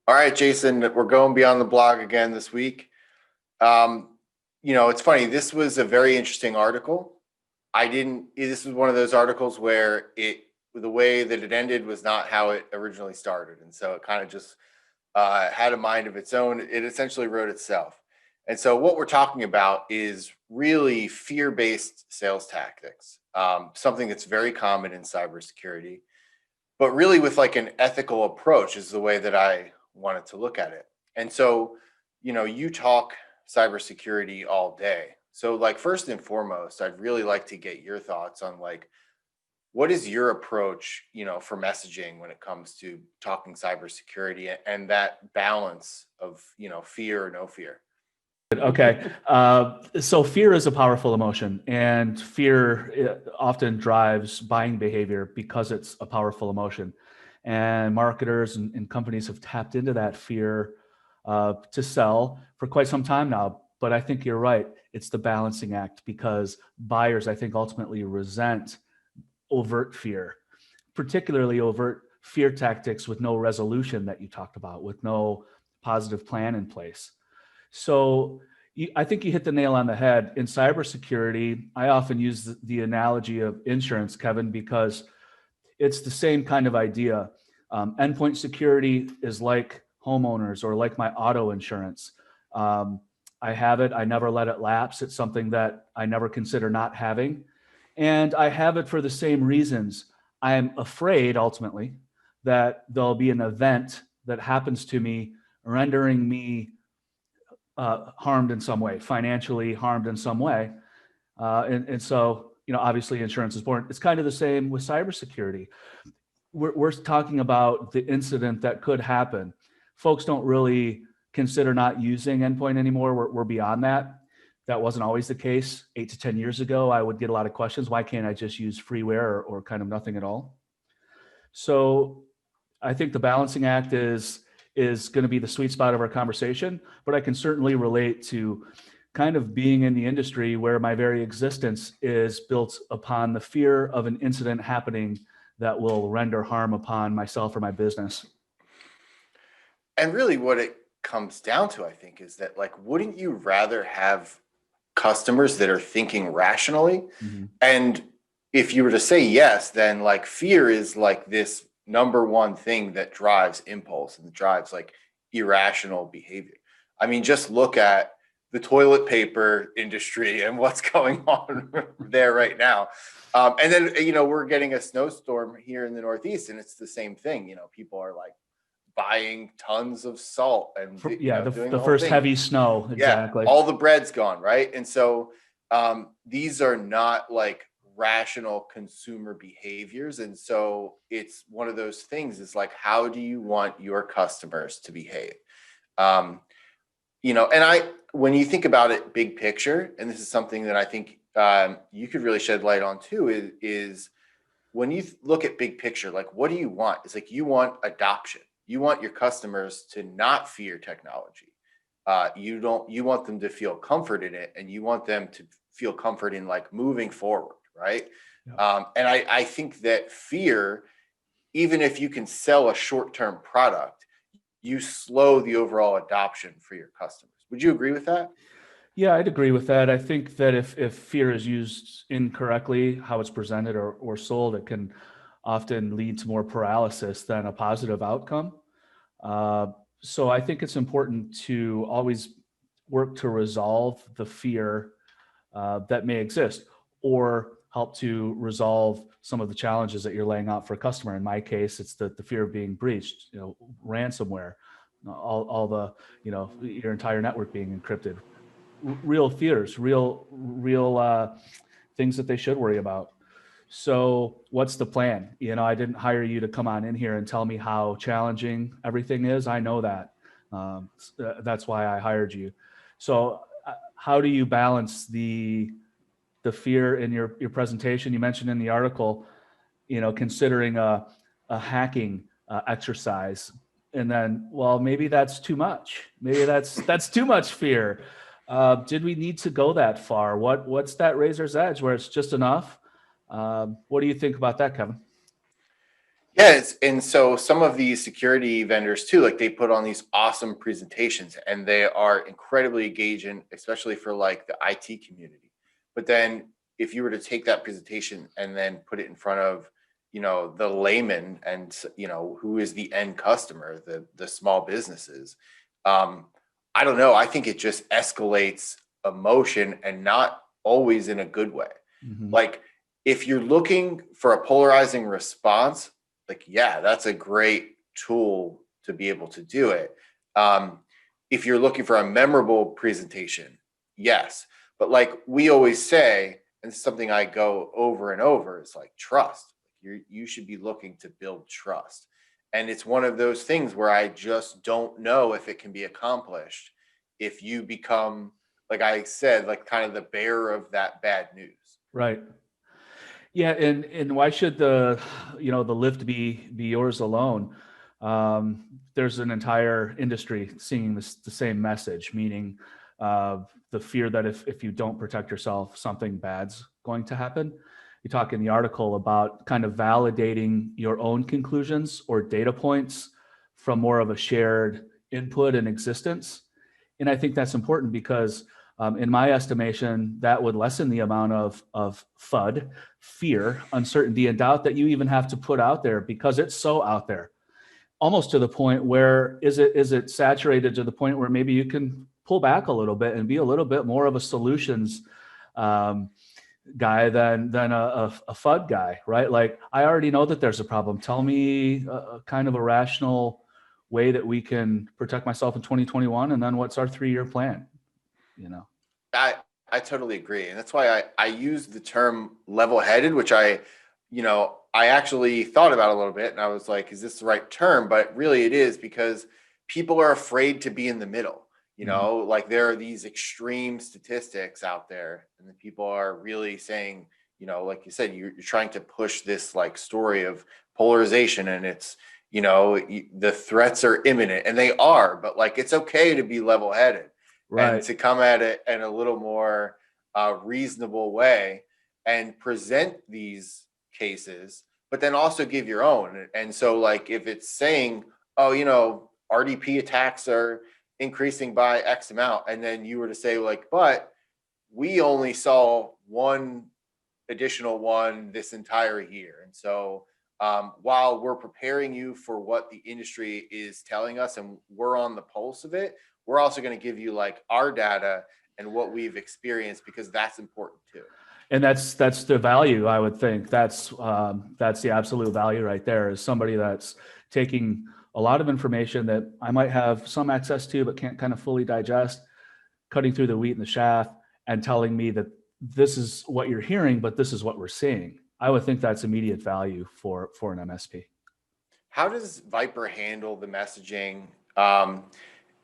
All right, Jason, we're going beyond the blog again this week. It's funny. This was a very interesting article. This was one of those articles where the way that it ended was not how it originally started. And so it kind of just had a mind of its own. It essentially wrote itself. And so what we're talking about is really fear-based sales tactics, something that's very common in cybersecurity, but really with like an ethical approach is the way that I wanted to look at it. And so, you talk cybersecurity all day. So like first and foremost, I'd really like to get your thoughts on like, what is your approach, for messaging when it comes to talking cybersecurity and that balance of, fear or no fear? Okay. So fear is a powerful emotion, and fear often drives buying behavior because it's a powerful emotion. And marketers and companies have tapped into that fear to sell for quite some time now. But I think you're right. It's the balancing act because buyers, I think, ultimately resent overt fear, particularly overt fear tactics with no resolution that you talked about, with no positive plan in place. So I think you hit the nail on the head. In cybersecurity, I often use the analogy of insurance, Kevin, because it's the same kind of idea. Endpoint security is like homeowners or like my auto insurance. I have it. I never let it lapse. It's something that I never consider not having. And I have it for the same reasons. I am afraid ultimately that there'll be an event that happens to me rendering me harmed in some way, financially harmed in some way. And so, obviously insurance is born. It's kind of the same with cybersecurity. We're talking about the incident that could happen. Folks don't really consider not using endpoint anymore. We're beyond that. That wasn't always the case. 8 to 10 years ago, I would get a lot of questions. Why can't I just use freeware or kind of nothing at all? So I think the balancing act is going to be the sweet spot of our conversation, but I can certainly relate to kind of being in the industry where my very existence is built upon the fear of an incident happening that will render harm upon myself or my business. And really what it comes down to, I think, is that like, wouldn't you rather have customers that are thinking rationally? Mm-hmm. And if you were to say yes, then like fear is like this number one thing that drives impulse and drives like irrational behavior. I mean, just look at the toilet paper industry and what's going on there right now. And then, we're getting a snowstorm here in the Northeast and it's the same thing. People are like buying tons of salt and doing the the whole first thing. heavy snow. Exactly. Yeah, all the bread's gone, right? And so these are not like rational consumer behaviors. And so it's one of those things, is like, how do you want your customers to behave? When you think about it big picture, and this is something that I think you could really shed light on too, is when you look at big picture, like, what do you want? It's like, you want adoption. You want your customers to not fear technology. You want them to feel comfort in it, and you want them to feel comfort in like moving forward, right? Yeah. And I think that fear, even if you can sell a short-term product, you slow the overall adoption for your customers. Would you agree with that? Yeah, I'd agree with that. I think that if fear is used incorrectly, how it's presented or sold, it can often lead to more paralysis than a positive outcome. So I think it's important to always work to resolve the fear that may exist, or help to resolve some of the challenges that you're laying out for a customer. In my case, it's the fear of being breached, ransomware, all the, your entire network being encrypted. Real fears, real things that they should worry about. So what's the plan? I didn't hire you to come on in here and tell me how challenging everything is. I know that. That's why I hired you. So how do you balance the fear in your presentation? You mentioned in the article, considering a hacking exercise, and then, well, maybe that's too much. Maybe that's too much fear. Did we need to go that far? What's that razor's edge where it's just enough? What do you think about that, Kevin? Yeah, and so some of these security vendors too, like they put on these awesome presentations and they are incredibly engaging, especially for like the IT community. But then if you were to take that presentation and then put it in front of, the layman and, who is the end customer, the small businesses, um, I don't know. I think it just escalates emotion and not always in a good way. Mhm. Like if you're looking for a polarizing response, like, yeah, that's a great tool to be able to do it. Um, if you're looking for a memorable presentation, yes. But like we always say, and it's something I go over and over, it's like trust. You should be looking to build trust. And it's one of those things where I just don't know if it can be accomplished if you become, like I said, like kind of the bearer of that bad news. Right. Yeah, and why should the lift be yours alone? There's an entire industry singing the same message, meaning the fear that if you don't protect yourself, something bad's going to happen. You talk in the article about kind of validating your own conclusions or data points from more of a shared input and existence. And I think that's important because in my estimation, that would lessen the amount of FUD, fear, uncertainty, and doubt that you even have to put out there because it's so out there, almost to the point where is it saturated to the point where maybe you can pull back a little bit and be a little bit more of a solutions um, guy than a FUD guy, right? Like I already know that there's a problem. Tell me a kind of a rational way that we can protect myself in 2021, and then what's our 3-year plan? You know. I I totally agree, and that's why I use the term level-headed, which I actually thought about a little bit, and I was like, is this the right term? But really, it is because people are afraid to be in the middle. Mhm. Like there are these extreme statistics out there, and the people are really saying, like you said, you're trying to push this like story of polarization, and it's the threats are imminent, and they are, but like it's okay to be level-headed and Right. to come at it in a little more reasonable way and present these cases, but then also give your own. And so, like, if it's saying, oh, RDP attacks are increasing by X amount, and then you were to say, like, but we only saw one additional one this entire year. And so, while we're preparing you for what the industry is telling us and we're on the pulse of it, we're also going to give you like our data and what we've experienced because that's important too. And that's the value, I would think. That's the absolute value right there, is somebody that's taking a lot of information that I might have some access to but can't kind of fully digest, cutting through the wheat and the chaff, and telling me that this is what you're hearing, but this is what we're seeing. I would think that's immediate value for an MSP. How does Viper handle the messaging?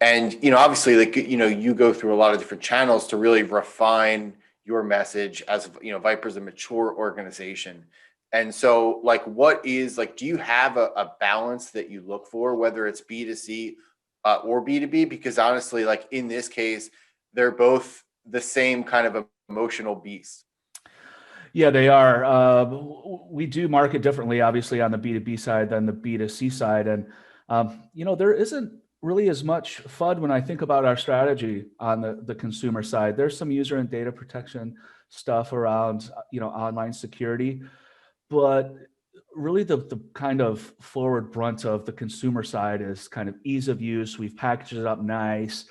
And obviously, like you go through a lot of different channels to really refine your message. As Viper's a mature organization, and so like, what is like? Do you have a balance that you look for, whether it's B2C or B2B? Because honestly, like in this case, they're both the same kind of emotional beast. Yeah, they are. We do market differently, obviously, on the B2B side than the B2C side. And, there isn't really as much FUD when I think about our strategy on the consumer side. There's some user and data protection stuff around, online security, but really the kind of forward brunt of the consumer side is kind of ease of use. We've packaged it up nice.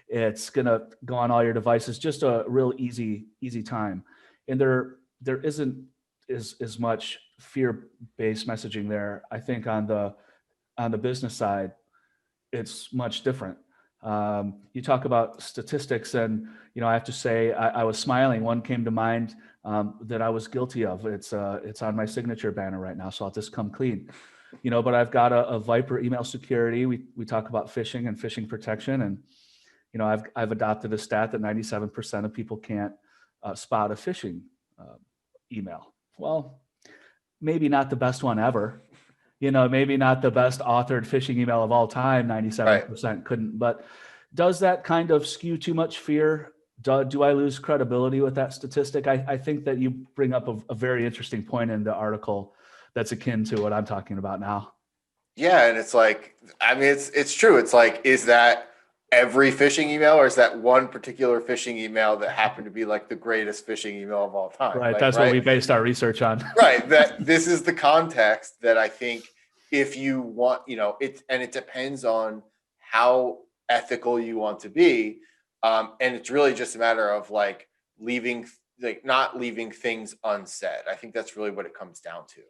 It's going to go on all your devices, just a real easy time. And there isn't as much fear-based messaging there. I think on the business side, it's much different. You talk about statistics, and I have to say I was smiling. One came to mind that I was guilty of. It's on my signature banner right now, so I'll just come clean. But I've got a Viper email security. We talk about phishing and phishing protection, and I've adopted a stat that 97% of people can't spot a phishing email. Well, maybe not the best one ever. Maybe not the best authored phishing email of all time. Right. 97% couldn't. But does that kind of skew too much fear? Do I lose credibility with that statistic? I think that you bring up a very interesting point in the article that's akin to what I'm talking about now. Yeah, and it's like, I mean, it's true. It's like, is that every phishing email, or is that one particular phishing email that happened to be like the greatest phishing email of all time? Right. Like, That's what right, we based our research on. right. That this is the context that I think, if you want, it depends on how ethical you want to be, and it's really just a matter of like not leaving things unsaid. I think that's really what it comes down to,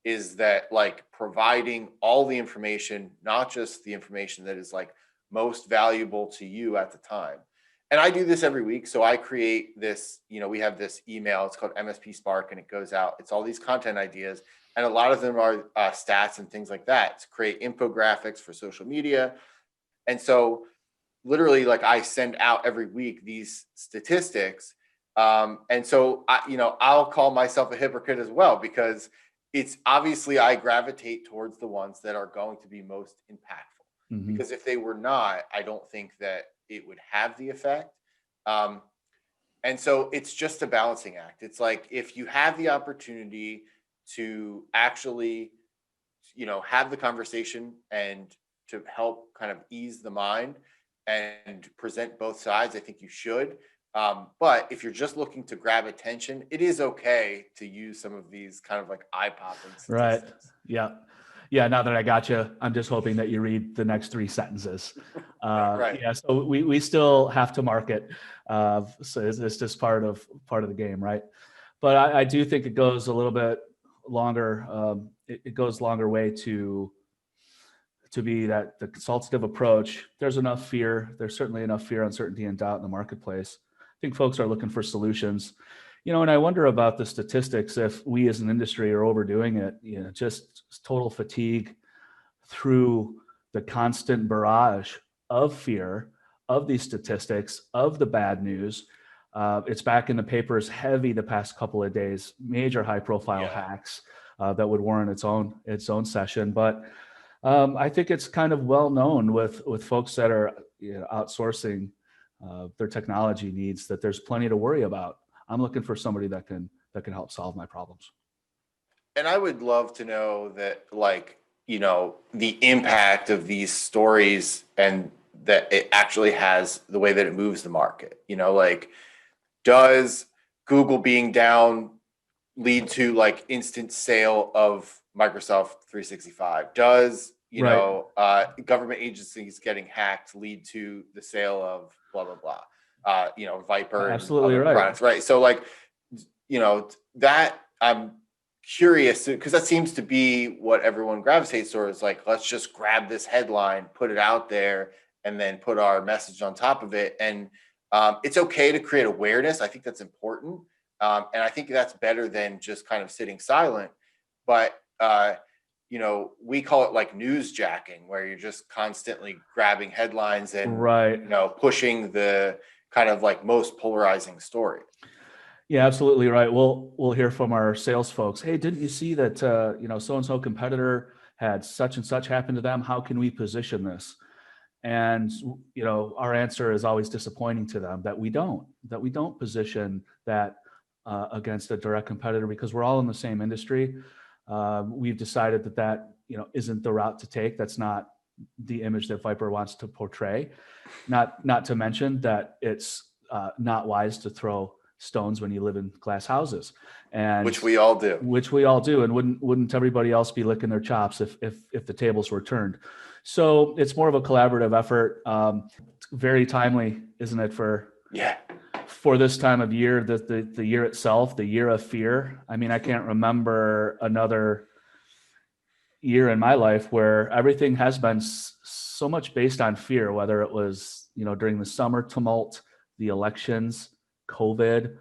is that like providing all the information, not just the information that is like most valuable to you at the time. And I do this every week. So I create this, we have this email, it's called MSP Spark, and it goes out. It's all these content ideas. And a lot of them are stats and things like that to create infographics for social media. And so literally, like, I send out every week these statistics. And so I'll call myself a hypocrite as well, because it's obviously I gravitate towards the ones that are going to be most impactful. Mm-hmm. Because if they were not, I don't think that it would have the effect. And so it's just a balancing act. It's like, if you have the opportunity to actually, have the conversation and to help kind of ease the mind and present both sides, I think you should. But if you're just looking to grab attention, it is okay to use some of these kind of like eye-popping statistics. Right. Yeah. Yeah. Now that I got you, I'm just hoping that you read the next 3 sentences. Right. Yeah. So we still have to market. So it's just part of the game, right? But I do think it goes a little bit longer. It goes longer way to be that the consultative approach. There's enough fear. There's certainly enough fear, uncertainty, and doubt in the marketplace. I think folks are looking for solutions. And I wonder about the statistics, if we as an industry are overdoing it, just total fatigue through the constant barrage of fear, of these statistics, of the bad news. It's back in the papers heavy the past couple of days, major high profile hacks that would warrant its own session. But I think it's kind of well known with folks that are outsourcing their technology needs, that there's plenty to worry about. I'm looking for somebody that can help solve my problems. And I would love to know that, like, the impact of these stories, and that it actually has the way that it moves the market. Like, does Google being down lead to like instant sale of Microsoft 365? Does government agencies getting hacked lead to the sale of blah blah blah? Viper and Absolutely other right. products, right? So like, that I'm curious, because that seems to be what everyone gravitates towards. Like, let's just grab this headline, put it out there, and then put our message on top of it. And it's okay to create awareness. I think that's important. And I think that's better than just kind of sitting silent. But, we call it like newsjacking, where you're just constantly grabbing headlines and, pushing the kind of like most polarizing story. Yeah, absolutely right. We'll hear from our sales folks. Hey, didn't you see that, so-and-so competitor had such and such happen to them? How can we position this? And, our answer is always disappointing to them, that we don't position that against a direct competitor, because we're all in the same industry. We've decided that isn't the route to take. That's not the image that Viper wants to portray. Not to mention that it's not wise to throw stones when you live in glass houses, and which we all do. And wouldn't everybody else be licking their chops if the tables were turned? So it's more of a collaborative effort. Very timely, isn't it, for this time of year, the year itself, the year of fear. I mean, I can't remember another year in my life where everything has been so much based on fear, whether it was, during the summer tumult, the elections, COVID,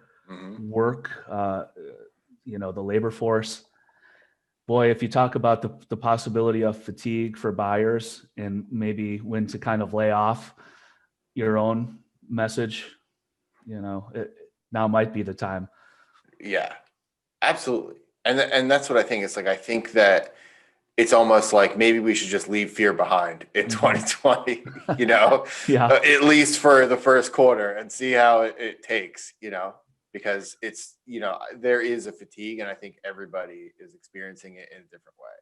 work, the labor force. Boy, if you talk about the possibility of fatigue for buyers, and maybe when to kind of lay off your own message, now might be the time. Yeah, absolutely. And that's what I think. It's like, I think that it's almost like maybe we should just leave fear behind in 2020, Yeah. At least for the first quarter, and see how it takes, because it's, there is a fatigue, and I think everybody is experiencing it in a different way.